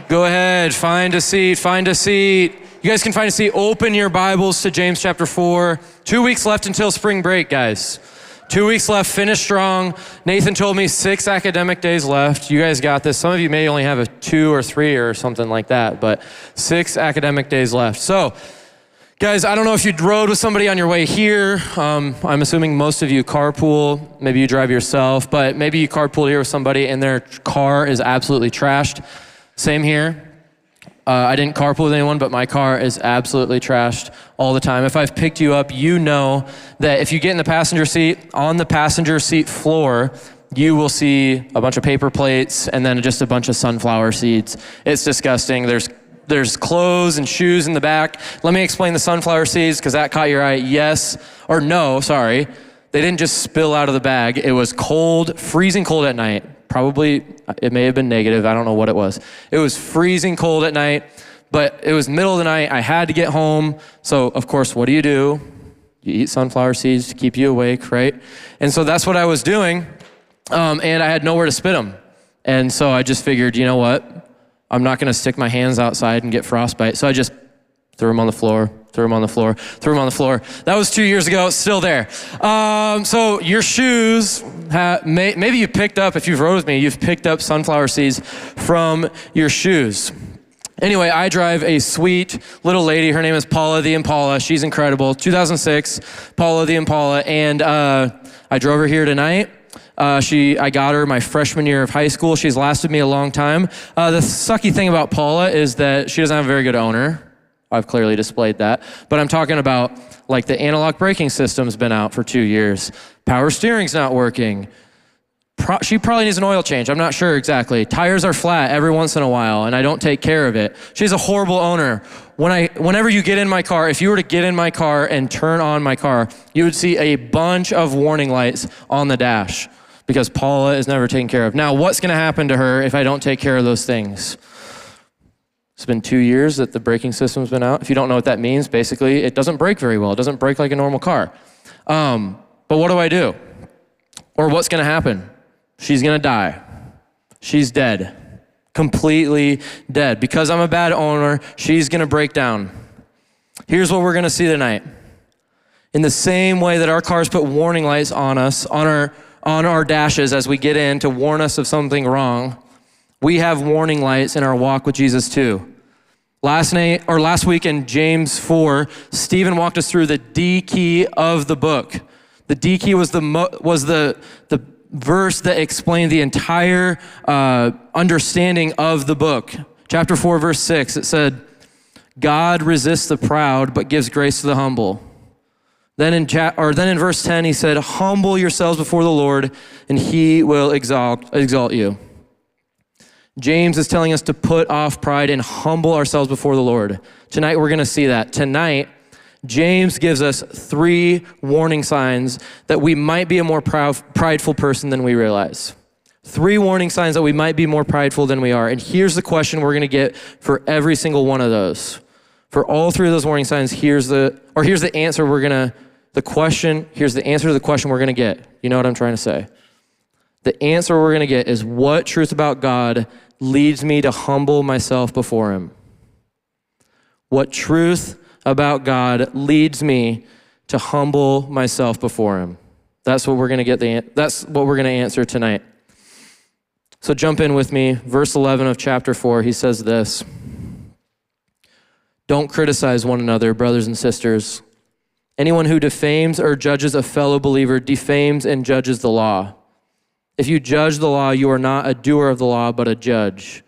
Go ahead, find a seat. You guys can find a seat. Open your Bibles to James chapter 4. 2 weeks left until spring break, guys. 2 weeks left, finish strong. Nathan told me 6 academic days left. You guys got this. Some of you may only have a 2 or 3 or something like that, but 6 academic days left. So, guys, I don't know if you rode with somebody on your way here. I'm assuming most of you carpool. Maybe you drive yourself, but maybe you carpool here with somebody and their car is absolutely trashed. Same here. I didn't carpool with anyone, but my car is absolutely trashed all the time. If I've picked you up, you know that if you get in the passenger seat, on the passenger seat floor, you will see a bunch of paper plates and then just a bunch of sunflower seeds. It's disgusting. There's clothes and shoes in the back. Let me explain the sunflower seeds because that caught your eye. Yes, or no, sorry. They didn't just spill out of the bag. It was cold, freezing cold at night. Probably, it may have been negative. I don't know what it was. It was freezing cold at night, but it was middle of the night. I had to get home. So, of course, what do? You eat sunflower seeds to keep you awake, right? And so that's what I was doing, and I had nowhere to spit them. And so I just figured, you know what? I'm not going to stick my hands outside and get frostbite. So I just threw them on the floor. That was 2 years ago. It's still there. So your shoes, maybe you picked up, if you've rode with me, you've picked up sunflower seeds from your shoes. Anyway, I drive a sweet little lady. Her name is Paula the Impala. She's incredible. 2006, Paula the Impala. And I drove her here tonight. I got her my freshman year of high school. She's lasted me a long time. The sucky thing about Paula is that she doesn't have a very good owner. I've clearly displayed that. But I'm talking about like the analog braking system's been out for 2 years. Power steering's not working. She probably needs an oil change. I'm not sure exactly. Tires are flat every once in a while and I don't take care of it. She's a horrible owner. Whenever you get in my car, if you were to get in my car and turn on my car, you would see a bunch of warning lights on the dash because Paula is never taken care of. Now, what's gonna happen to her if I don't take care of those things? It's been 2 years that the braking system's been out. If you don't know what that means, basically, it doesn't brake very well. It doesn't brake like a normal car. But what do I do? Or what's gonna happen? She's gonna die. She's dead. Completely dead. Because I'm a bad owner, she's gonna break down. Here's what we're gonna see tonight. In the same way that our cars put warning lights on us, on our dashes as we get in to warn us of something wrong, we have warning lights in our walk with Jesus too. Last week in James 4, Stephen walked us through the D key of the book. The D key was the verse that explained the entire understanding of the book. Chapter 4, verse 6, it said, God resists the proud, but gives grace to the humble. Then in verse 10, he said, humble yourselves before the Lord, and he will exalt you. James is telling us to put off pride and humble ourselves before the Lord. Tonight, we're gonna see that. Tonight, James gives us 3 warning signs that we might be a more prideful person than we realize. 3 warning signs that we might be more prideful than we are. And here's the question we're gonna get for every single one of those. For all 3 of those warning signs, here's the answer here's the answer to the question we're gonna get. You know what I'm trying to say? The answer we're gonna get is what truth about God leads me to humble myself before him? What truth about God leads me to humble myself before him? That's what we're gonna answer tonight. So jump in with me. Verse 11 of chapter 4, he says this. Don't criticize one another, brothers and sisters. Anyone who defames or judges a fellow believer defames and judges the law. If you judge the law, you are not a doer of the law, but a judge.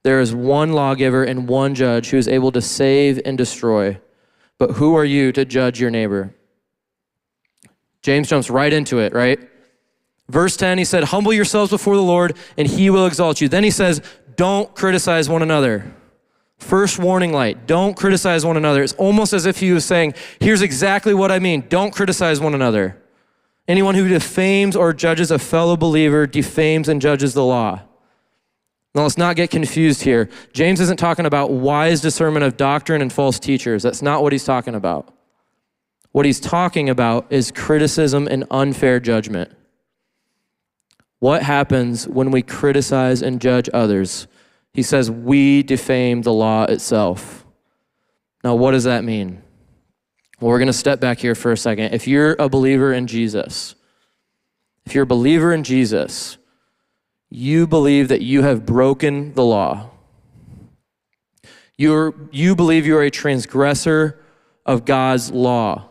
There is one lawgiver and one judge who is able to save and destroy. But who are you to judge your neighbor? James jumps right into it, right? Verse 10, he said, humble yourselves before the Lord, and he will exalt you. Then he says, don't criticize one another. First warning light, don't criticize one another. It's almost as if he was saying, here's exactly what I mean. Don't criticize one another. Anyone who defames or judges a fellow believer defames and judges the law. Now let's not get confused here. James isn't talking about wise discernment of doctrine and false teachers. That's not what he's talking about. What he's talking about is criticism and unfair judgment. What happens when we criticize and judge others? He says, we defame the law itself. Now, what does that mean? Well, we're going to step back here for a second. If you're a believer in Jesus, you believe that you have broken the law. You believe you are a transgressor of God's law.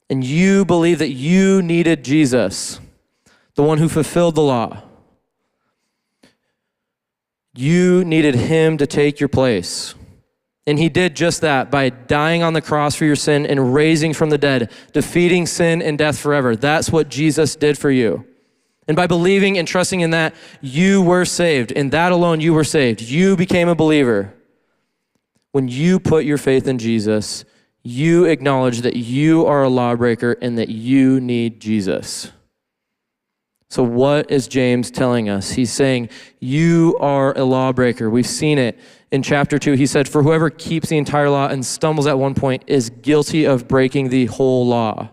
And you believe that you needed Jesus, the one who fulfilled the law. You needed him to take your place. And he did just that by dying on the cross for your sin and raising from the dead, defeating sin and death forever. That's what Jesus did for you. And by believing and trusting in that, you were saved. In that alone, you were saved. You became a believer. When you put your faith in Jesus, you acknowledge that you are a lawbreaker and that you need Jesus. So what is James telling us? He's saying, you are a lawbreaker. We've seen it in chapter 2. He said, for whoever keeps the entire law and stumbles at one point is guilty of breaking the whole law.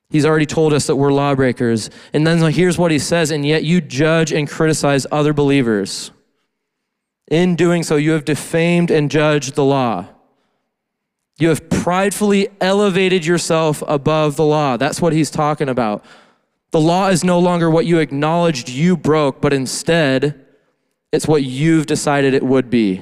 He's already told us that we're lawbreakers. And then here's what he says, and yet you judge and criticize other believers. In doing so, you have defamed and judged the law. You have pridefully elevated yourself above the law. That's what he's talking about. The law is no longer what you acknowledged you broke, but instead, it's what you've decided it would be.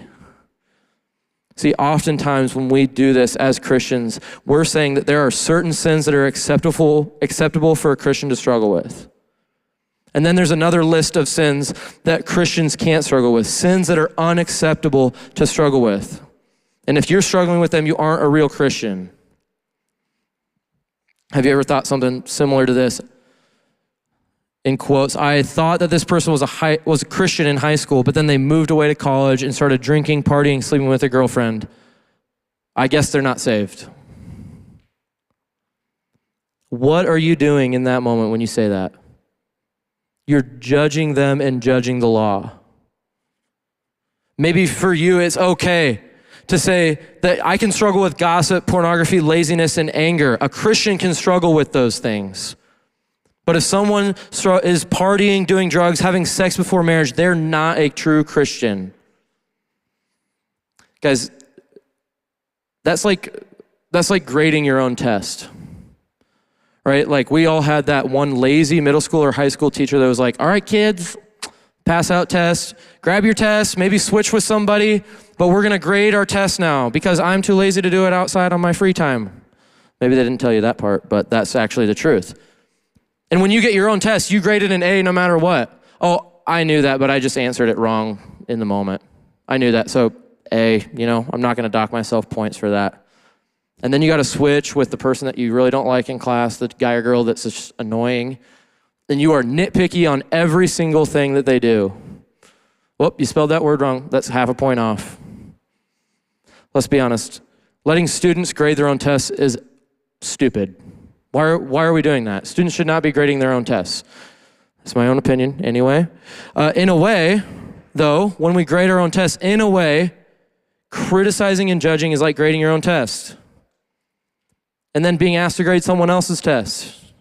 See, oftentimes when we do this as Christians, we're saying that there are certain sins that are acceptable for a Christian to struggle with. And then there's another list of sins that Christians can't struggle with, sins that are unacceptable to struggle with. And if you're struggling with them, you aren't a real Christian. Have you ever thought something similar to this? In quotes, I thought that this person was a Christian in high school, but then they moved away to college and started drinking, partying, sleeping with a girlfriend. I guess they're not saved. What are you doing in that moment when you say that? You're judging them and judging the law. Maybe for you it's okay to say that I can struggle with gossip, pornography, laziness, and anger. A Christian can struggle with those things. But if someone is partying, doing drugs, having sex before marriage, they're not a true Christian. Guys, that's like grading your own test, right? Like we all had that one lazy middle school or high school teacher that was like, all right, kids, pass out test, grab your test, maybe switch with somebody, but we're gonna grade our test now because I'm too lazy to do it outside on my free time. Maybe they didn't tell you that part, but that's actually the truth. And when you get your own test, you graded an A no matter what. Oh, I knew that, but I just answered it wrong in the moment. I knew that, so A, I'm not gonna dock myself points for that. And then you gotta switch with the person that you really don't like in class, the guy or girl that's just annoying. And you are nitpicky on every single thing that they do. Whoop, you spelled that word wrong. That's half a point off. Let's be honest. Letting students grade their own tests is stupid. Why are we doing that? Students should not be grading their own tests. That's my own opinion anyway. In a way, though, when we grade our own tests, in a way, criticizing and judging is like grading your own test. And then being asked to grade someone else's test.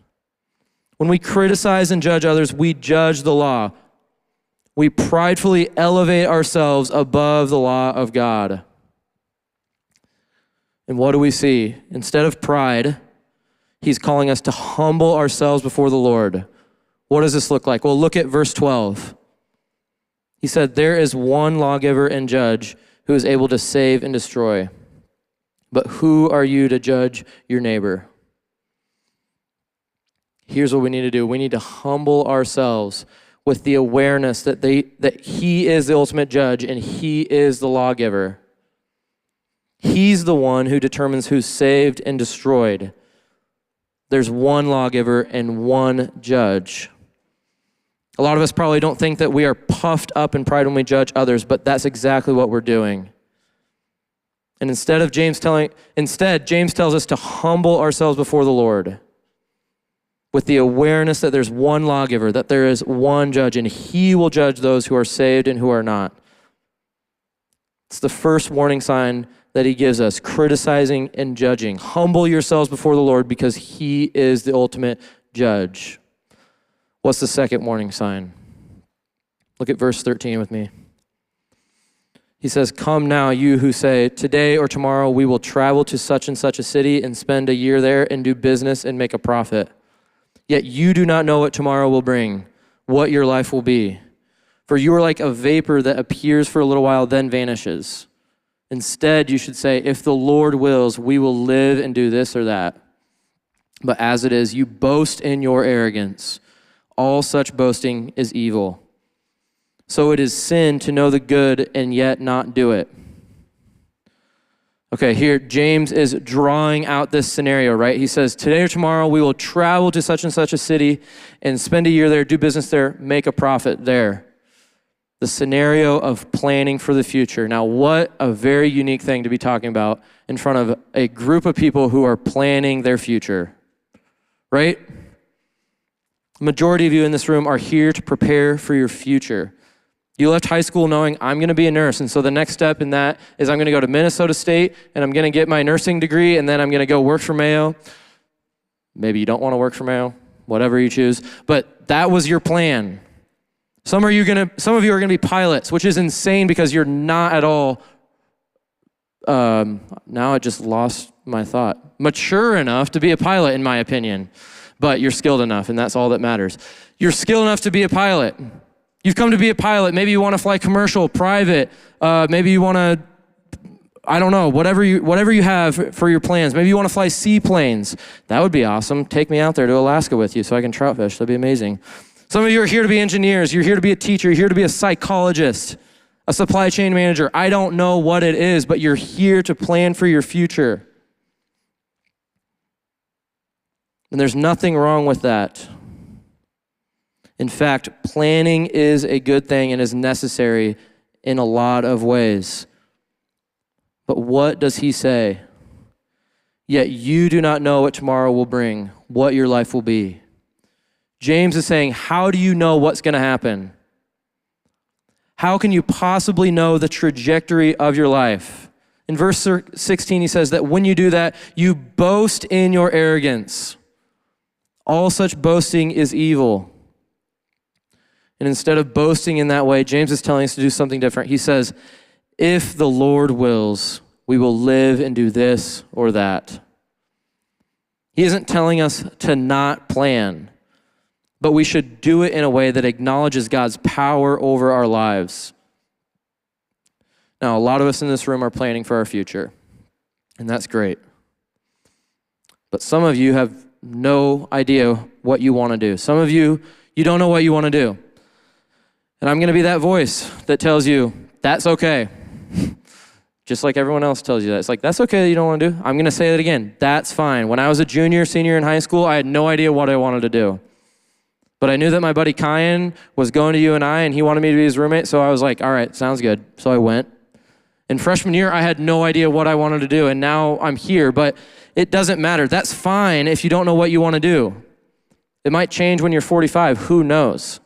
When we criticize and judge others, we judge the law. We pridefully elevate ourselves above the law of God. And what do we see? Instead of pride, he's calling us to humble ourselves before the Lord. What does this look like? Well, look at verse 12. He said, there is one lawgiver and judge who is able to save and destroy. But who are you to judge your neighbor? Here's what we need to do. We need to humble ourselves with the awareness that he is the ultimate judge and he is the lawgiver. He's the one who determines who's saved and destroyed. There's one lawgiver and one judge. A lot of us probably don't think that we are puffed up in pride when we judge others, but that's exactly what we're doing. And instead, James tells us to humble ourselves before the Lord with the awareness that there's one lawgiver, that there is one judge, and he will judge those who are saved and who are not. It's the first warning sign that he gives us, criticizing and judging. Humble yourselves before the Lord because he is the ultimate judge. What's the second warning sign? Look at verse 13 with me. He says, "Come now, you who say, today or tomorrow we will travel to such and such a city and spend a year there and do business and make a profit. Yet you do not know what tomorrow will bring, what your life will be. For you are like a vapor that appears for a little while, then vanishes. Instead, you should say, if the Lord wills, we will live and do this or that. But as it is, you boast in your arrogance. All such boasting is evil. So it is sin to know the good and yet not do it." Okay, here James is drawing out this scenario, right? He says, today or tomorrow we will travel to such and such a city and spend a year there, do business there, make a profit there. The scenario of planning for the future. Now, what a very unique thing to be talking about in front of a group of people who are planning their future, right? The majority of you in this room are here to prepare for your future. You left high school knowing I'm going to be a nurse, and so the next step in that is I'm going to go to Minnesota State, and I'm going to get my nursing degree, and then I'm going to go work for Mayo. Maybe you don't want to work for Mayo, whatever you choose, but that was your plan. Some of you are going to be pilots, which is insane because you're not at all, now I just lost my thought, mature enough to be a pilot, in my opinion. But you're skilled enough, and that's all that matters. You're skilled enough to be a pilot. You've come to be a pilot. Maybe you want to fly commercial, private. Maybe you want to, I don't know, whatever you have for your plans. Maybe you want to fly seaplanes. That would be awesome. Take me out there to Alaska with you so I can trout fish. That'd be amazing. Some of you are here to be engineers. You're here to be a teacher. You're here to be a psychologist, a supply chain manager. I don't know what it is, but you're here to plan for your future. And there's nothing wrong with that. In fact, planning is a good thing and is necessary in a lot of ways. But what does he say? Yet you do not know what tomorrow will bring, what your life will be. James is saying, how do you know what's going to happen? How can you possibly know the trajectory of your life? In verse 16, he says that when you do that, you boast in your arrogance. All such boasting is evil. And instead of boasting in that way, James is telling us to do something different. He says, if the Lord wills, we will live and do this or that. He isn't telling us to not plan, but we should do it in a way that acknowledges God's power over our lives. Now, a lot of us in this room are planning for our future, and that's great. But some of you have no idea what you want to do. Some of you don't know what you want to do. And I'm going to be that voice that tells you, that's okay. Just like everyone else tells you that. It's like, that's okay that you don't want to do. I'm going to say that again. That's fine. When I was a junior, senior in high school, I had no idea what I wanted to do. But I knew that my buddy Kyan was going to UNI and he wanted me to be his roommate. So I was like, all right, sounds good. So I went. In freshman year, I had no idea what I wanted to do. And now I'm here, but it doesn't matter. That's fine if you don't know what you want to do. It might change when you're 45. Who knows?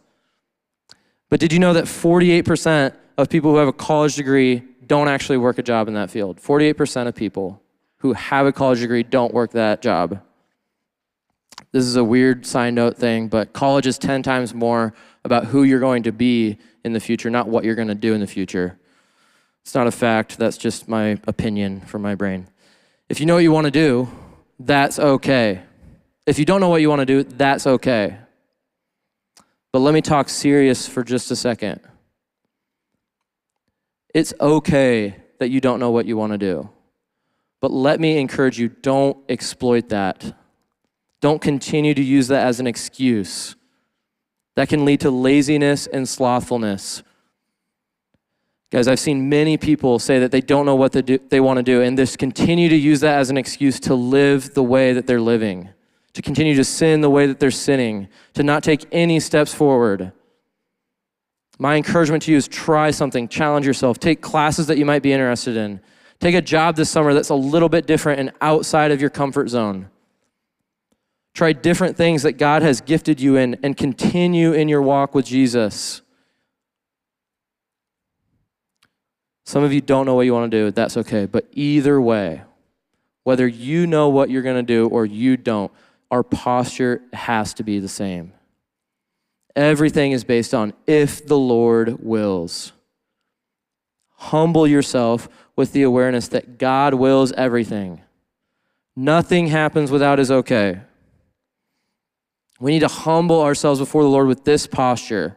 But did you know that 48% of people who have a college degree don't actually work a job in that field? 48% of people who have a college degree don't work that job. This is a weird side note thing, but college is 10 times more about who you're going to be in the future, not what you're going to do in the future. It's not a fact. That's just my opinion from my brain. If you know what you want to do, that's okay. If you don't know what you want to do, that's okay. But let me talk serious for just a second. It's okay that you don't know what you want to do. But let me encourage you, don't exploit that. Don't continue to use that as an excuse. That can lead to laziness and slothfulness. Guys, I've seen many people say that they don't know what they want to do, and just continue to use that as an excuse to live the way that they're living, to continue to sin the way that they're sinning, to not take any steps forward. My encouragement to you is try something, challenge yourself, take classes that you might be interested in, take a job this summer that's a little bit different and outside of your comfort zone. Try different things that God has gifted you in and continue in your walk with Jesus. Some of you don't know what you want to do. That's okay. But either way, whether you know what you're going to do or you don't, our posture has to be the same. Everything is based on if the Lord wills. Humble yourself with the awareness that God wills everything. Nothing happens without his okay. We need to humble ourselves before the Lord with this posture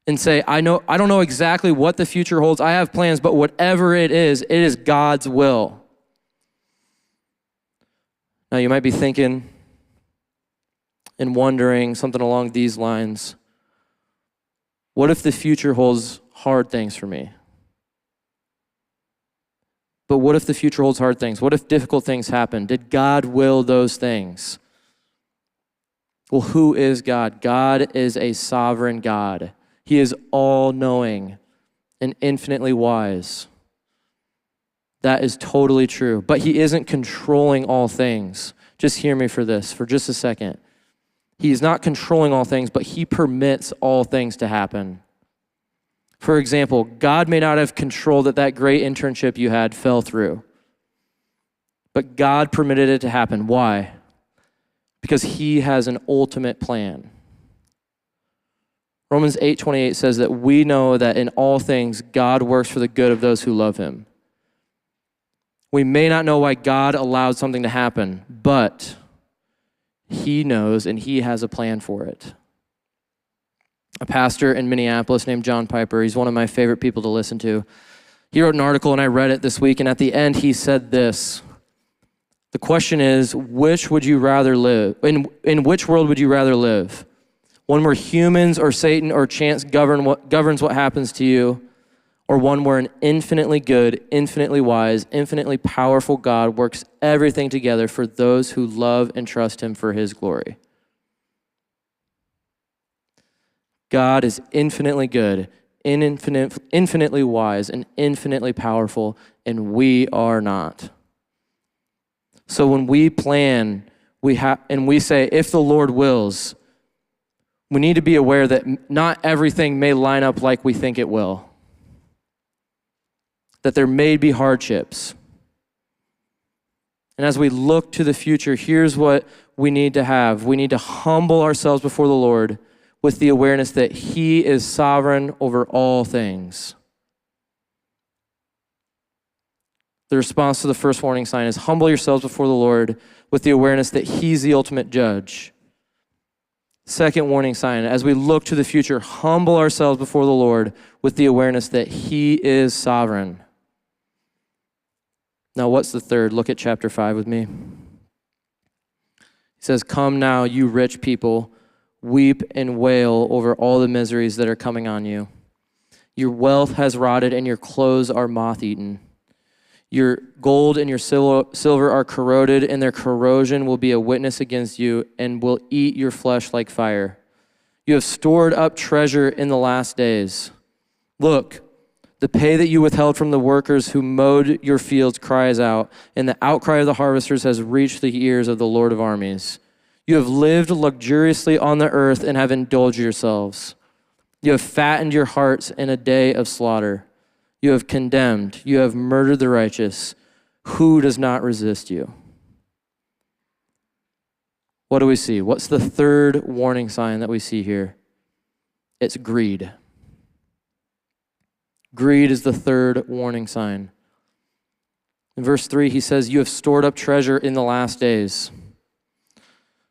and say, I don't know exactly what the future holds. I have plans, but whatever it is God's will. Now you might be thinking and wondering something along these lines. What if the future holds hard things for me? But what if the future holds hard things? What if difficult things happen? Did God will those things? Well, who is God? God is a sovereign God. He is all-knowing and infinitely wise. That is totally true. But he isn't controlling all things. Just hear me for this for just a second. He is not controlling all things, but he permits all things to happen. For example, God may not have controlled that great internship you had fell through, but God permitted it to happen. Why? Because he has an ultimate plan. Romans 8:28 says that we know that in all things God works for the good of those who love him. We may not know why God allowed something to happen, but he knows and he has a plan for it. A pastor in Minneapolis named John Piper, he's one of my favorite people to listen to. He wrote an article and I read it this week, and at the end he said this. The question is, which would you rather live? In which world would you rather live? One where humans or Satan or chance governs what happens to you, or one where an infinitely good, infinitely wise, infinitely powerful God works everything together for those who love and trust him for his glory. God is infinitely good, infinitely wise, and infinitely powerful, and we are not. So when we plan, and we say, if the Lord wills, we need to be aware that not everything may line up like we think it will. That there may be hardships. And as we look to the future, here's what we need to have. We need to humble ourselves before the Lord with the awareness that he is sovereign over all things. The response to the first warning sign is humble yourselves before the Lord with the awareness that he's the ultimate judge. Second warning sign, as we look to the future, humble ourselves before the Lord with the awareness that he is sovereign. Now, what's the third? Look at chapter 5 with me. He says, come now, you rich people, weep and wail over all the miseries that are coming on you. Your wealth has rotted and your clothes are moth-eaten. Your gold and your silver are corroded, and their corrosion will be a witness against you and will eat your flesh like fire. You have stored up treasure in the last days. Look, the pay that you withheld from the workers who mowed your fields cries out, and the outcry of the harvesters has reached the ears of the Lord of armies. You have lived luxuriously on the earth and have indulged yourselves. You have fattened your hearts in a day of slaughter. You have condemned, you have murdered the righteous. Who does not resist you? What do we see? What's the third warning sign that we see here? It's greed. Greed is the third warning sign. In verse 3, he says, you have stored up treasure in the last days.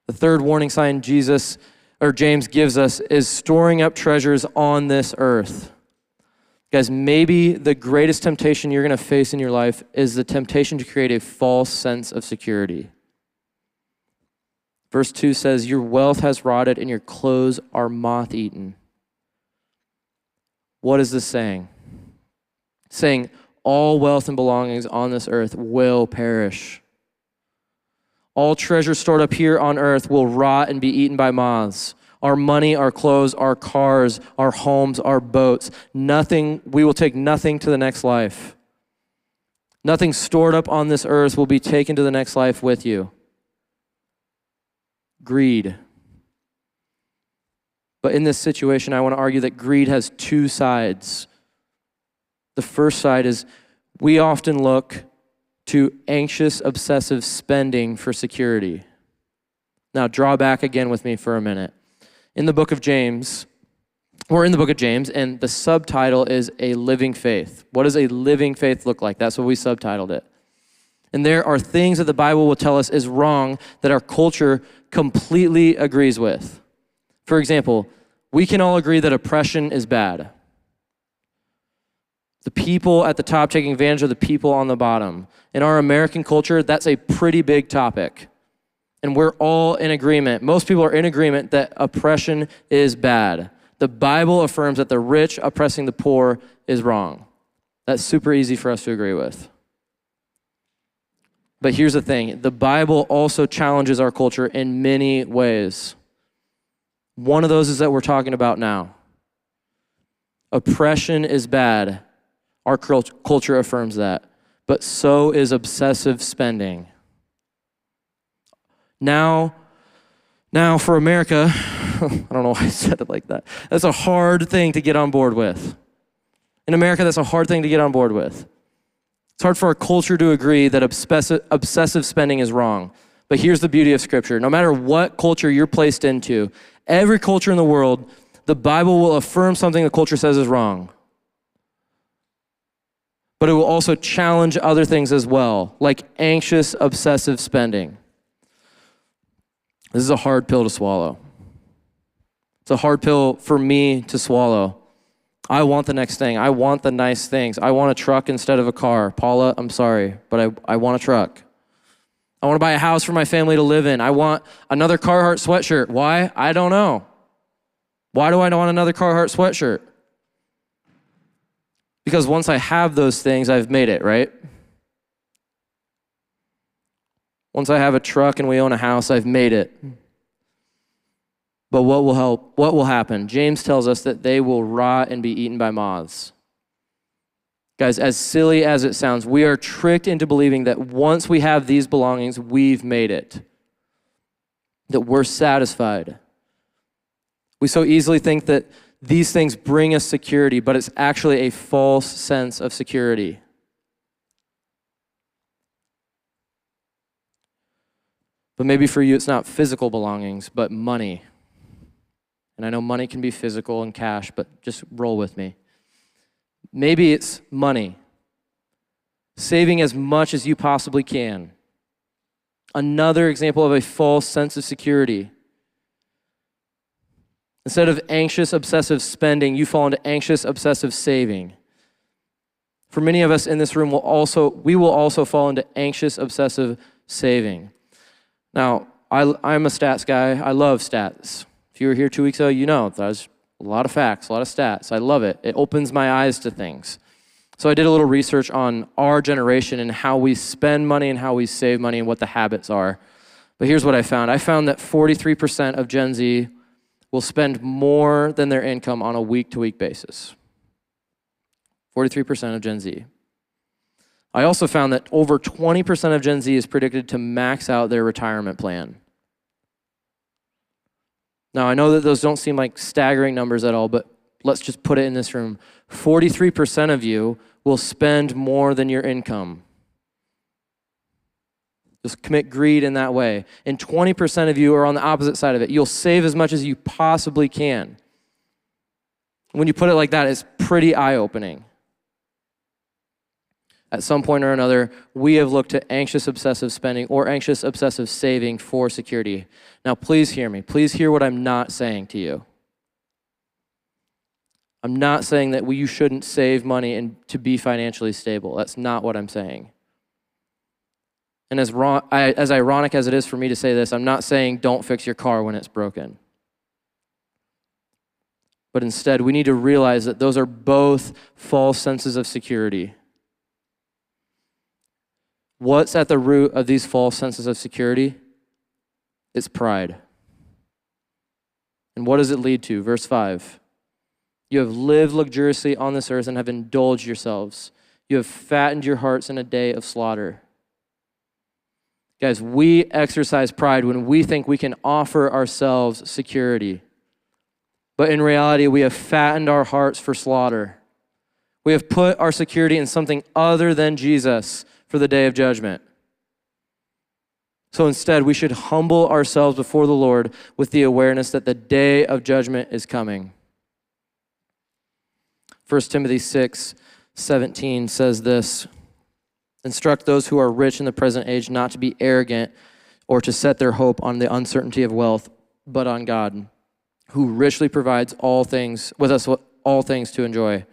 The third warning sign James gives us is storing up treasures on this earth. Guys, maybe the greatest temptation you're going to face in your life is the temptation to create a false sense of security. Verse 2 says, your wealth has rotted and your clothes are moth-eaten. What is this saying? It's saying all wealth and belongings on this earth will perish. All treasure stored up here on earth will rot and be eaten by moths. Our money, our clothes, our cars, our homes, our boats, we will take nothing to the next life. Nothing stored up on this earth will be taken to the next life with you. Greed. But in this situation, I want to argue that greed has two sides. The first side is we often look to anxious, obsessive spending for security. Now, draw back again with me for a minute. in the book of James. We're in the book of James, and the subtitle is A Living Faith. What does a living faith look like? That's what we subtitled it. And there are things that the Bible will tell us is wrong that our culture completely agrees with. For example, we can all agree that oppression is bad. The people at the top taking advantage of the people on the bottom. In our American culture, that's a pretty big topic. And we're all in agreement. Most people are in agreement that oppression is bad. The Bible affirms that the rich oppressing the poor is wrong. That's super easy for us to agree with. But here's the thing. The Bible also challenges our culture in many ways. One of those is that we're talking about now. Oppression is bad. Our culture affirms that. But so is obsessive spending. Now for America, I don't know why I said it like that. That's a hard thing to get on board with. In America, that's a hard thing to get on board with. It's hard for our culture to agree that obsessive spending is wrong. But here's the beauty of Scripture. No matter what culture you're placed into, every culture in the world, the Bible will affirm something the culture says is wrong. But it will also challenge other things as well, like anxious, obsessive spending. This is a hard pill to swallow. It's a hard pill for me to swallow. I want the next thing. I want the nice things. I want a truck instead of a car. Paula, I'm sorry, but I want a truck. I want to buy a house for my family to live in. I want another Carhartt sweatshirt. Why? I don't know. Why do I want another Carhartt sweatshirt? Because once I have those things, I've made it, right? Once I have a truck and we own a house, I've made it. But what will help? What will happen? James tells us that they will rot and be eaten by moths. Guys, as silly as it sounds, we are tricked into believing that once we have these belongings, we've made it. That we're satisfied. We so easily think that these things bring us security, but it's actually a false sense of security. But maybe for you, it's not physical belongings, but money. And I know money can be physical and cash, but just roll with me. Maybe it's money. Saving as much as you possibly can. Another example of a false sense of security. Instead of anxious, obsessive spending, you fall into anxious, obsessive saving. For many of us in this room, we will also fall into anxious, obsessive saving. Now, I'm a stats guy. I love stats. If you were here 2 weeks ago, you know there's a lot of facts, a lot of stats. I love it. It opens my eyes to things. So I did a little research on our generation and how we spend money and how we save money and what the habits are. But here's what I found. I found that 43% of Gen Z will spend more than their income on a week-to-week basis. 43% of Gen Z. I also found that over 20% of Gen Z is predicted to max out their retirement plan. Now, I know that those don't seem like staggering numbers at all, but let's just put it in this room. 43% of you will spend more than your income. Just commit greed in that way. And 20% of you are on the opposite side of it. You'll save as much as you possibly can. When you put it like that, it's pretty eye-opening. At some point or another, we have looked at anxious obsessive spending or anxious obsessive saving for security. Now, please hear me. Please hear what I'm not saying to you. I'm not saying that you shouldn't save money and to be financially stable. That's not what I'm saying. And as ironic as it is for me to say this, I'm not saying don't fix your car when it's broken. But instead, we need to realize that those are both false senses of security. What's at the root of these false senses of security? It's pride. And what does it lead to? Verse 5. You have lived luxuriously on this earth and have indulged yourselves. You have fattened your hearts in a day of slaughter. Guys, we exercise pride when we think we can offer ourselves security. But in reality, we have fattened our hearts for slaughter. We have put our security in something other than Jesus for the day of judgment. So instead, we should humble ourselves before the Lord with the awareness that the day of judgment is coming. 1 Timothy 6:17 says this, instruct those who are rich in the present age not to be arrogant or to set their hope on the uncertainty of wealth, but on God, who richly provides all things to enjoy.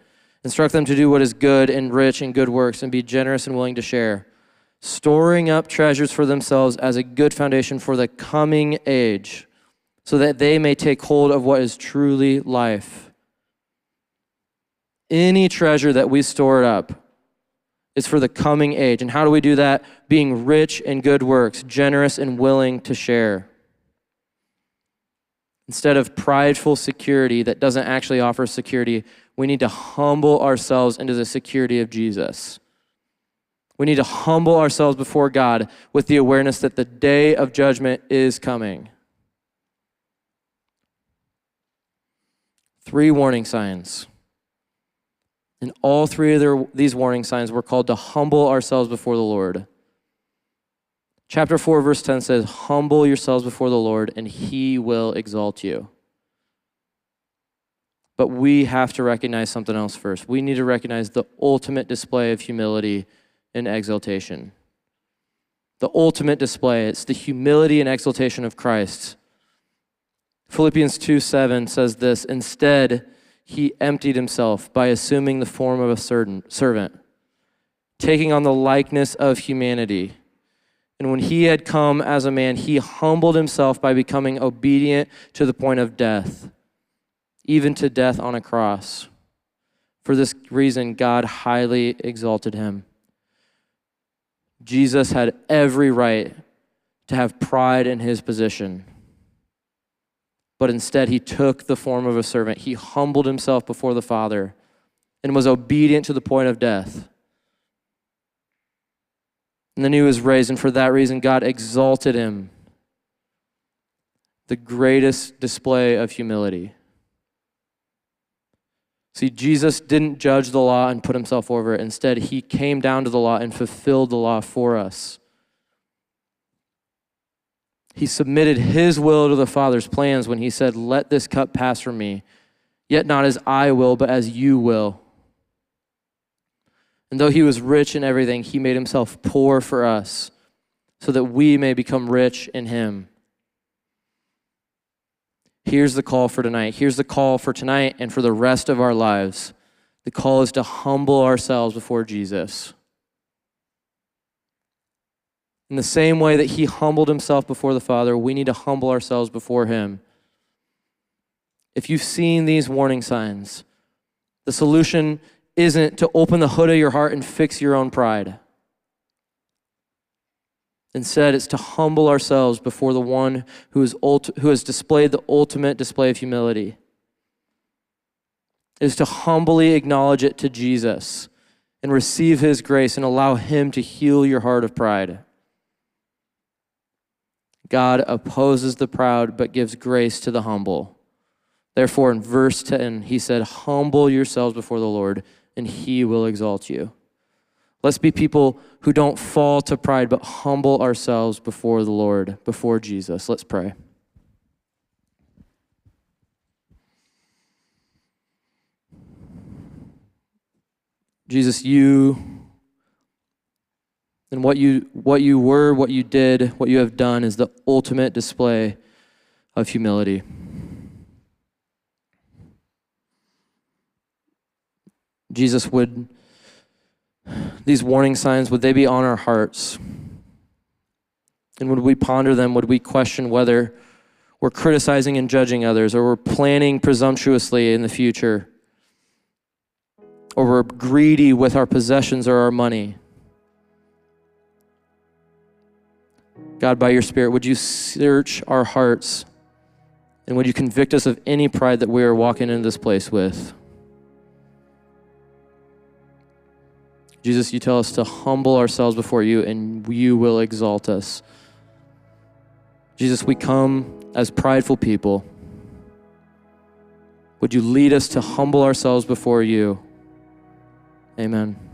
Instruct them to do what is good and rich in good works and be generous and willing to share, storing up treasures for themselves as a good foundation for the coming age, so that they may take hold of what is truly life. Any treasure that we store up is for the coming age. And how do we do that? Being rich in good works, generous and willing to share. Instead of prideful security that doesn't actually offer security, we need to humble ourselves into the security of Jesus. We need to humble ourselves before God with the awareness that the day of judgment is coming. 3 warning signs. And all 3 of these warning signs, we're called to humble ourselves before the Lord. Chapter 4, verse 10 says, humble yourselves before the Lord, and he will exalt you. But we have to recognize something else first. We need to recognize the ultimate display of humility and exaltation. The ultimate display, it's the humility and exaltation of Christ. Philippians 2:7 says this, instead, he emptied himself by assuming the form of a servant, taking on the likeness of humanity. And when he had come as a man, he humbled himself by becoming obedient to the point of death, even to death on a cross. For this reason, God highly exalted him. Jesus had every right to have pride in his position. But instead, he took the form of a servant. He humbled himself before the Father and was obedient to the point of death. And then he was raised, and for that reason, God exalted him. The greatest display of humility. See, Jesus didn't judge the law and put himself over it. Instead, he came down to the law and fulfilled the law for us. He submitted his will to the Father's plans when he said, let this cup pass from me, yet not as I will, but as you will. And though he was rich in everything, he made himself poor for us so that we may become rich in him. Here's the call for tonight. Here's the call for tonight and for the rest of our lives. The call is to humble ourselves before Jesus. In the same way that he humbled himself before the Father, we need to humble ourselves before him. If you've seen these warning signs, the solution isn't to open the hood of your heart and fix your own pride. Instead, it's to humble ourselves before the one who has displayed the ultimate display of humility. It is to humbly acknowledge it to Jesus and receive his grace and allow him to heal your heart of pride. God opposes the proud, but gives grace to the humble. Therefore, in verse 10, he said, humble yourselves before the Lord, and he will exalt you. Let's be people who don't fall to pride, but humble ourselves before the Lord, before Jesus. Let's pray. Jesus, you and what you were, what you did, what you have done is the ultimate display of humility. Jesus, would these warning signs, would they be on our hearts? And would we ponder them? Would we question whether we're criticizing and judging others, or we're planning presumptuously in the future, or we're greedy with our possessions or our money? God, by your Spirit, would you search our hearts, and would you convict us of any pride that we are walking into this place with? Jesus, you tell us to humble ourselves before you, and you will exalt us. Jesus, we come as prideful people. Would you lead us to humble ourselves before you? Amen.